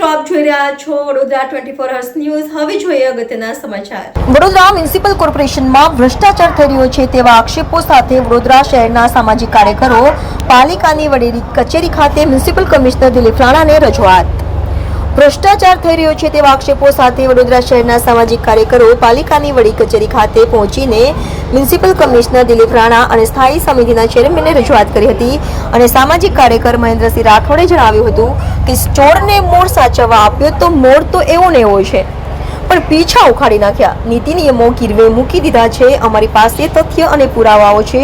મિત્રો આપ જોઈ રહ્યા છો વડોદરા 24 અવર્સ ન્યૂઝ। હવે જોઈએ અગત્યના સમાચાર। વડોદરા મ્યુનિસિપલ કોર્પોરેશનમાં ભ્રષ્ટાચાર થઈ રહ્યો છે તેવા આક્ષેપો સાથે વડોદરા શહેરના સામાજિક કાર્યકરો પાલિકાની વડેલી કચેરી ખાતે મ્યુનિસિપલ કમિશનર દિલીપ રાણાને રજૂઆત। ભ્રષ્ટાચાર થઈ રહ્યો છે તેવા આક્ષેપો સાથે વડોદરા શહેરના સામાજિક કાર્યકરો પાલિકાની વડી કચેરી ખાતે પહોંચીને મ્યુનિસિપલ કમિશનર દિલીપ રાણા અને સ્થાયી સમિતિના ચેરમેનને રજૂઆત કરી હતી અને સામાજિક કાર્યકર મહેન્દ્રસિંહ રાઠોડે જણાવ્યું હતું કે ચોરને મોર સાચવવા આપ્યો તો મોર તો એવો ને એવો છે, પણ પીછા ઉખાડી નાખ્યા। નીતિ નિયમો ગીરવે મૂકી દીધા છે। અમારી પાસે તથ્ય અને પુરાવાઓ છે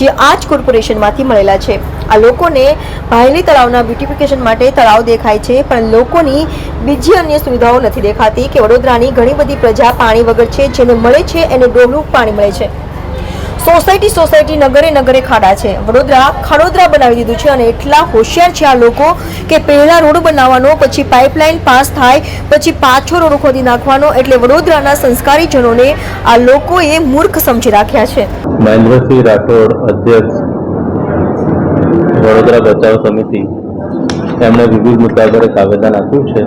જે આ જ કોર્પોરેશનમાંથી મળેલા છે। આ લોકોને ભાયલી તળાવના બ્યુટિફિકેશન માટે તળાવ દેખાય છે, પણ લોકોની બીજી અન્ય સુવિધાઓ નથી દેખાતી કે વડોદરાની ઘણી બધી પ્રજા પાણી વગર છે, જેને મળે છે એને ડોહલું પાણી મળે છે। સોસાયટી નગરે નગરે ખાડા છે। વડોદરા ખડોદરા બનાવી દીધું છે અને એટલા હોશિયાર છે આ લોકો કે પહેલા રોડ બનાવવાનો, પછી પાઇપલાઇન પાસ થાય, પછી પાછો રોડ ખોદી નાખવાનો। એટલે વડોદરાના સંસ્કારીજનોને આ લોકોએ મૂર્ખ સમજી રાખ્યા છે। મહેન્દ્રસિંહ રાઠોડ, અધ્યક્ષ વડોદરા બચાવ સમિતિ, તેમણે વિવિધ મુદ્દા પર એક આવેદન આપ્યું છે,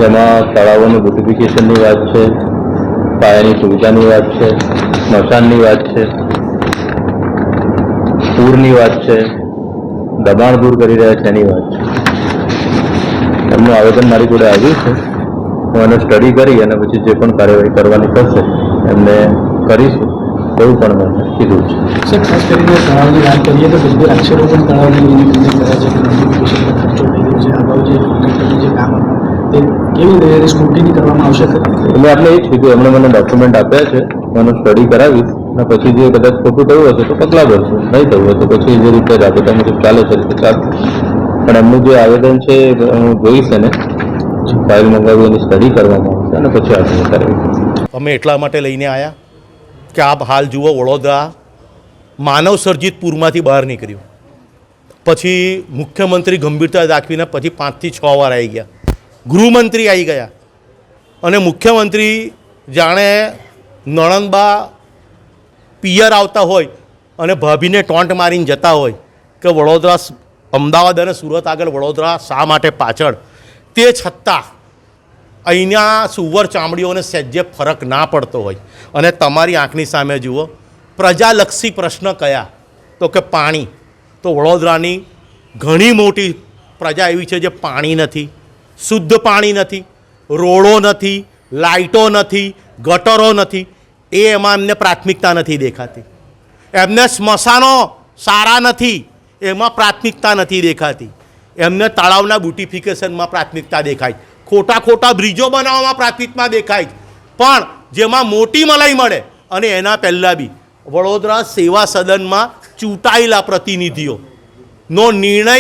જેમાં તળાવોની બ્યુટિફિકેશનની વાત છે, પાયાની સુવિધાની વાત છે, સ્મશાનની વાત છે, પૂરની વાત છે, દબાણ દૂર કરી રહ્યા છે એની વાત છે। એમનું આવેદન મારી જોડે આવ્યું છે। હું એને સ્ટડી કરી અને પછી જે પણ કાર્યવાહી કરવાની થશે એમને કરીશું એવું પણ મેં કીધું છે। સર, ખાસ કરીને તળાવની વાત કરીએ તો બિલકુલ અક્ષરો પણ તળાવની લઈને કર્યા છે કે નોટિફિકેશન પર ખર્ચો થઈ રહ્યો છે। અગાઉ જે કોન્ટ્રાક્ટરનું જે કામ હતું તે કેવી રીતે સ્ક્રુટિની કરવામાં આવશે? એટલે આપણે એ જ કીધું, એમણે મને ડોક્યુમેન્ટ આપ્યા છે, હું સ્ટડી કરાવીશ અને પછી જે કદાચ ખોટું થયું હશે તો પગલાં ભરશું, નહીં થયું હોય તો પછી જે રીતે રાબેતા મુજબ ચાલે છે રીતે ચાલશે। પણ એમનું જે આવેદન છે હું જોઈશ એને ફાઇલ મંગાવી એની સ્ટડી કરવામાં આવશે અને પછી આપણે કરાવીશું। અમે એટલા માટે લઈને આવ્યા કે આપ હાલ જુઓ, વડોદરા માનવ સર્જિત પૂરમાંથી બહાર નીકળ્યું, પછી મુખ્યમંત્રી ગંભીરતા દાખવીને પછી 5 થી 6 વાર આવી ગયા, ગૃહમંત્રી આવી ગયા અને મુખ્યમંત્રી જાણે નણંદબા પિયર આવતા હોય અને ભાભીને ટોન્ટ મારીને જતા હોય કે વડોદરા, અમદાવાદ અને સુરત આગળ વડોદરા શા માટે પાછળ। તે છતાં અહીંના સુવર ચામડીઓને સહેજે ફરક ના પડતો હોય અને તમારી આંખની સામે જુઓ, પ્રજાલક્ષી પ્રશ્ન કયા તો કે પાણી। તો વડોદરાની ઘણી મોટી પ્રજા એવી છે જે પાણી નથી, શુદ્ધ પાણી નથી, રોડો નથી, લાઇટો નથી, ગટરો નથી, એ એમાં એમને પ્રાથમિકતા નથી દેખાતી। એમને સ્મશાનો સારા નથી, એમાં પ્રાથમિકતા નથી દેખાતી। એમને તળાવના બ્યુટિફિકેશનમાં પ્રાથમિકતા દેખાય, ખોટા બ્રિજો બનાવવામાં પ્રાથમિકતા દેખાય, પણ જેમાં મોટી મલાઈ મળે અને એના પહેલાં બી વડોદરા સેવા સદનમાં ચૂંટાયેલા પ્રતિનિધિઓનો નિર્ણય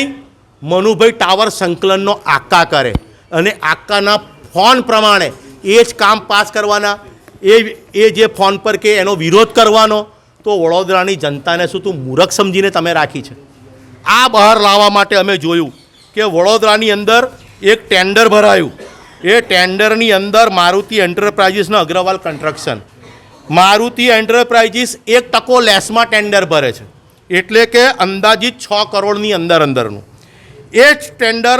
મનુભાઈ ટાવર સંકલનનો આક્કા કરે અને આક્કાના ફોન પ્રમાણે એ જ કામ પાસ કરવાના, એ જે ફોન પર કે એનો વિરોધ કરવાનો। તો વડોદરાની જનતાને શું તું મૂર્ખ સમજીને તમે રાખી છે? આ બહાર લાવવા માટે અમે જોયું કે વડોદરાની અંદર એક ટેન્ડર ભરાયું, એ ટેન્ડરની અંદર મારુતિ એન્ટરપ્રાઇઝિસના અગ્રવાલ કન્સ્ટ્રક્શન, મારુતિ એન્ટરપ્રાઇઝિસ 1% લેસમાં ટેન્ડર ભરે છે, એટલે કે અંદાજિત 6 કરોડની અંદરનું એ જ ટેન્ડર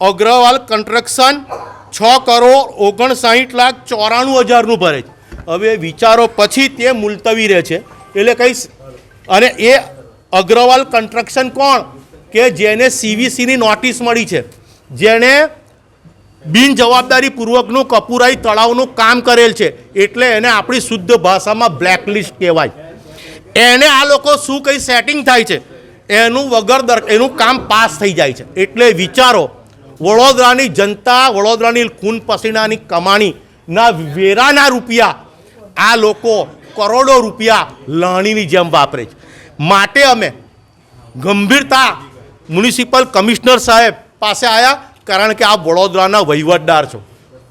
અગ્રવાલ કન્સ્ટ્રક્શન 6,59,94,000નું ભરે છે। હવે વિચારો, પછી તે મુલતવી રહે છે, એટલે કંઈ, અને એ અગ્રવાલ કન્સ્ટ્રક્શન કોણ કે જેને CVCની નોટિસ મળી છે, જેણે બિનજવાબદારીપૂર્વકનું કપુરાઈ તળાવનું કામ કરેલ છે, એટલે એને આપણી શુદ્ધ ભાષામાં બ્લેકલિસ્ટ કહેવાય। એને આ લોકો શું કંઈ સેટિંગ થાય છે એનું એનું કામ પાસ થઈ જાય છે। એટલે વિચારો, વડોદરાની જનતા, વડોદરાની ખૂન પસીનાની કમાણીના વેરાના રૂપિયા આ લોકો કરોડો રૂપિયા લાણીની જેમ વાપરે છે। માટે અમે ગંભીરતા મ્યુનિસિપલ કમિશનર સાહેબ પાસે આવ્યા, કારણ કે આપ વડોદરાના વહીવટદાર છો,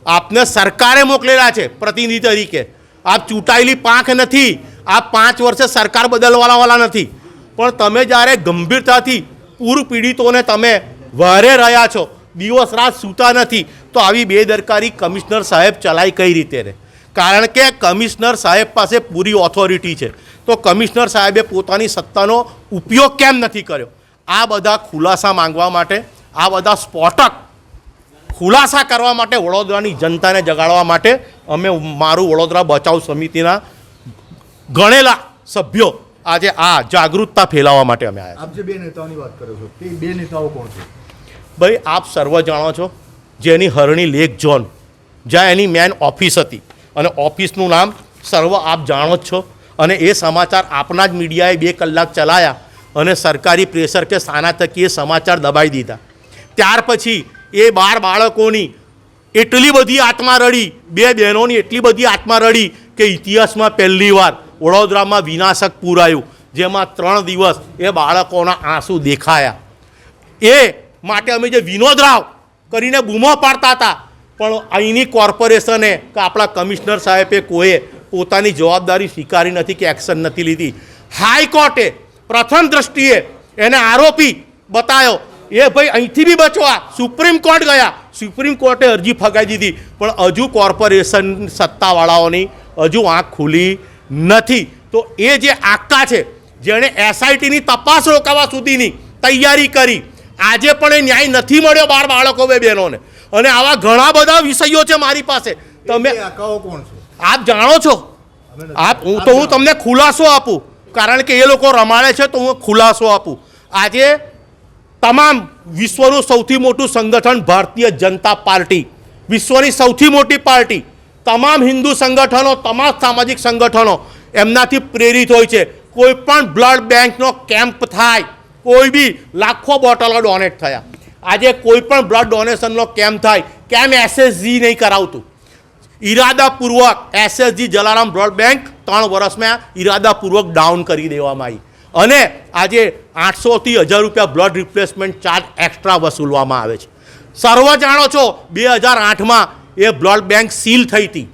આપને સરકારે મોકલેલા છે પ્રતિનિધિ તરીકે। આપ ચૂંટાયેલી પાંખ નથી, આપ 5 વર્ષે સરકાર બદલવાવાળા નથી, પણ તમે જ્યારે ગંભીરતાથી પૂર પીડિતોને તમે વારે રહ્યા છો, દિવસ રાત સૂતા નથી, તો આવી બેદરકારી કમિશનર સાહેબ ચલાય કઈ રીતે રહે? કારણ કે કમિશનર સાહેબ પાસે પૂરી ઓથોરિટી છે, તો કમિશનર સાહેબે પોતાની સત્તાનો ઉપયોગ કેમ નથી કર્યો? આ બધા ખુલાસા માંગવા માટે, આ બધા સ્ફોટક ખુલાસા કરવા માટે, વડોદરાની જનતાને જગાડવા માટે અમે મારું વડોદરા બચાવ સમિતિના ગણેલા સભ્યો આજે આ જાગૃતતા ફેલાવવા માટે અમે આવ્યા. આપ જે બે નેતાઓની વાત કરો છો તે બે નેતાઓ કોણ છે? ભાઈ, આપ સર્વ જાણો છો, જેની હરણી લેક ઝોન, જ્યાં એની મેન ઓફિસ હતી, અને ઓફિસનું નામ સર્વ આપ જાણો જ છો, અને એ સમાચાર આપના જ મીડિયાએ 2 કલાક ચલાયા અને સરકારી પ્રેશર કે સાના તકી એ સમાચાર દબાઈ દીધા. ત્યાર પછી એ 12 બાળકોની એટલી બધી આત્મા રડી, 2 બહેનોની એટલી બધી આત્મા રડી કે ઇતિહાસમાં પહેલીવાર વડોદરામાં વિનાશક પૂર આવ્યું, જેમાં 3 દિવસ એ બાળકોના આંસુ દેખાયા. એ માટે અમે જે વિનોદ રાવ કરીને બૂમો પાડતા હતા, પણ અહીંની કોર્પોરેશને કે આપણા કમિશનર સાહેબે કોઈએ પોતાની જવાબદારી સ્વીકારી નથી કે એક્શન નથી લીધી. હાઈકોર્ટે પ્રથમ દ્રષ્ટિએ એને આરોપી બતાવ્યો. એ ભાઈ અહીંથી બી બચવા સુપ્રીમ કોર્ટ ગયા, સુપ્રીમ કોર્ટે અરજી ફગાવી દીધી, પણ હજુ કોર્પોરેશન સત્તાવાળાઓની હજુ આંખ ખુલી નથી. તો એ જે આક્કા છે, જેણે એસઆઈટીની તપાસ રોકાવા સુધીની તૈયારી કરી, આજે પણ એ ન્યાય નથી મળ્યો 12 બાળકો 2 બહેનોને. અને આવા ઘણા બધા વિષયો છે મારી પાસે. તમે આકાઓ કોણ છે? આપ જાણો છો. હું તમને ખુલાસો આપું, કારણ કે એ લોકો રમાડે છે તો હું ખુલાસો આપું. આજે તમામ વિશ્વનું સૌથી મોટું સંગઠન ભારતીય જનતા પાર્ટી, વિશ્વની સૌથી મોટી પાર્ટી, તમામ હિન્દુ સંગઠનો, તમામ સામાજિક સંગઠનો એમનાથી પ્રેરિત હોય છે. કોઈ પણ બ્લડ બેંકનો કેમ્પ થાય, કોઈ બી લાખો બોટલો ડોનેટ થયા. આજે કોઈ પણ બ્લડ ડોનેશનનો કેમ્પ થાય, કેમ એસએસજી નહીં કરાવતું? ઈરાદાપૂર્વક એસએસજી જલારામ બ્લડ બેંક 3 વર્ષમાં ઈરાદાપૂર્વક ડાઉન કરી દેવામાં આવી, અને આજે 800 થી 1000 રૂપિયા બ્લડ રિપ્લેસમેન્ટ ચાર્જ એક્સ્ટ્રા વસૂલવામાં આવે છે. સર્વ જાણો છો, 2008માં એ બ્લડ બેંક સીલ થઈ હતી,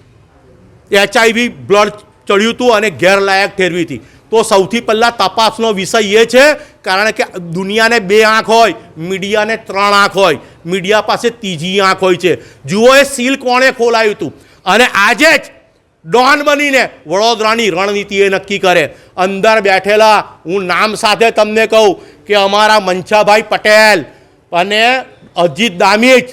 HIV બ્લડ ચડ્યું હતું અને ગેરલાયક ઠેરવી હતી. તો સૌથી પહેલાં તપાસનો વિષય એ છે, કારણ કે દુનિયાને 2 આંખ હોય, મીડિયાને 3 આંખ હોય, મીડિયા પાસે ત્રીજી આંખ હોય છે. જુઓ એ સીલ કોણે ખોલાયું હતું, અને આજે જ ડોન બનીને વડોદરાની રણનીતિ એ નક્કી કરે. અંદર બેઠેલા હું નામ સાથે તમને કહું કે અમારા મનછાભાઈ પટેલ અને અજીત દામીજ,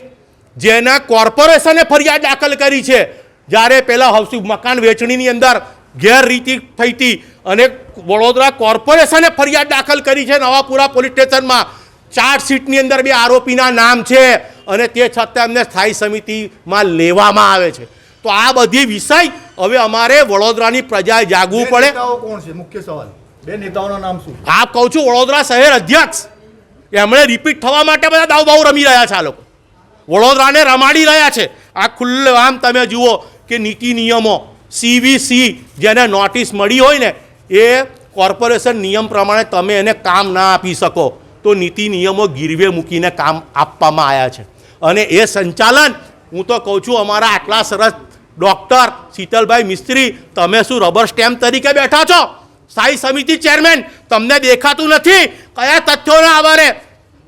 જેના કોર્પોરેશને ફરિયાદ દાખલ કરી છે, જ્યારે પહેલાં હાઉસિંગ મકાન વેચણીની અંદર ગેરરીતિ થઈ હતી અને વડોદરા કોર્પોરેશને ફરિયાદ દાખલ કરી છે નવાપુરા પોલીસ સ્ટેશનમાં. ચાર્જશીટની અંદર 2 આરોપીના નામ છે, અને તે છતાં એમને સ્થાયી સમિતિમાં લેવામાં આવે છે. તો આ બધી વિષય હવે અમારે વડોદરાની પ્રજાએ જાગવું પડે. નેતાઓ કોણ છે? મુખ્ય સવાલ, 2 નેતાઓના નામ શું? આપ કહું છું, વડોદરા શહેર અધ્યક્ષ, એમણે રિપીટ થવા માટે બધા દાવબાવ રમી રહ્યા છે. આ લોકો વડોદરાને રમાડી રહ્યા છે. આ ખુલ્લે આમ તમે જુઓ કે નીતિ નિયમો CVC જેને નોટિસ મળી હોય ને, એ કોર્પોરેશન નિયમ પ્રમાણે તમે એને કામ ના આપી શકો, તો નીતિ નિયમો ગીરવે મૂકીને કામ આપવામાં આવ્યા છે. અને એ સંચાલન, હું તો કહું છું, અમારા આટલા સરસ ડૉક્ટર શીતલભાઈ મિસ્ત્રી, તમે શું રબર સ્ટેમ્પ તરીકે બેઠા છો? સ્થાયી સમિતિ ચેરમેન, તમને દેખાતું નથી? કયા તથ્યોના આધારે?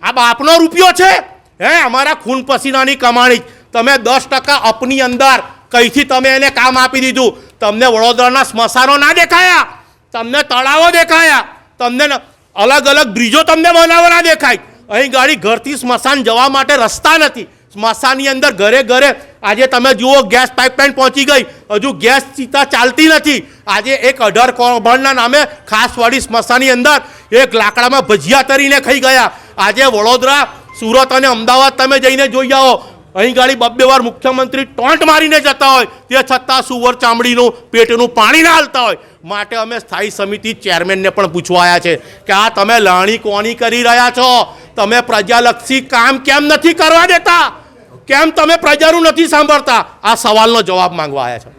આ બાપનો રૂપિયો છે, હે, અમારા ખૂન પસીનાની કમાણી. તમે 10% અપની અંદર કઈથી તમે એને કામ આપી દીધું? તમને વડોદરાના સ્મશાનો ના દેખાયા? તમને તળાવો દેખાયા? તમને અલગ અલગ બ્રિજો તમને બનાવવાના દેખાય? અહીં ગાડી ઘરથી સ્મશાન જવા માટે રસ્તા નથી. સ્મશાનની અંદર ઘરે ઘરે આજે તમે જુઓ ગેસ પાઇપલાઇન પહોંચી ગઈ, હજુ ગેસ ચિતા ચાલતી નથી. આજે એક 18 કૌભાંડના નામે ખાસવાડી સ્મશાનની અંદર એક લાકડામાં ભજીયા તરીને ખાઈ ગયા. આજે વડોદરા, સુરત અને અમદાવાદ તમે જઈને જોઈ આવો, અહીં ગાડી 2 વાર મુખ્યમંત્રી ટોન્ટ મારીને જતા હોય, તે છતાં સુવર ચામડીનું પેટનું પાણી ના હાલતા હોય. માટે અમે સ્થાયી સમિતિ ચેરમેનને પણ પૂછવા આવ્યા છે કે આ તમે લાણી કોની કરી રહ્યા છો? તમે પ્રજાલક્ષી કામ કેમ નથી કરવા દેતા? કેમ તમે પ્રજાનું નથી સાંભળતા? આ સવાલનો જવાબ માંગવા આવ્યા છે.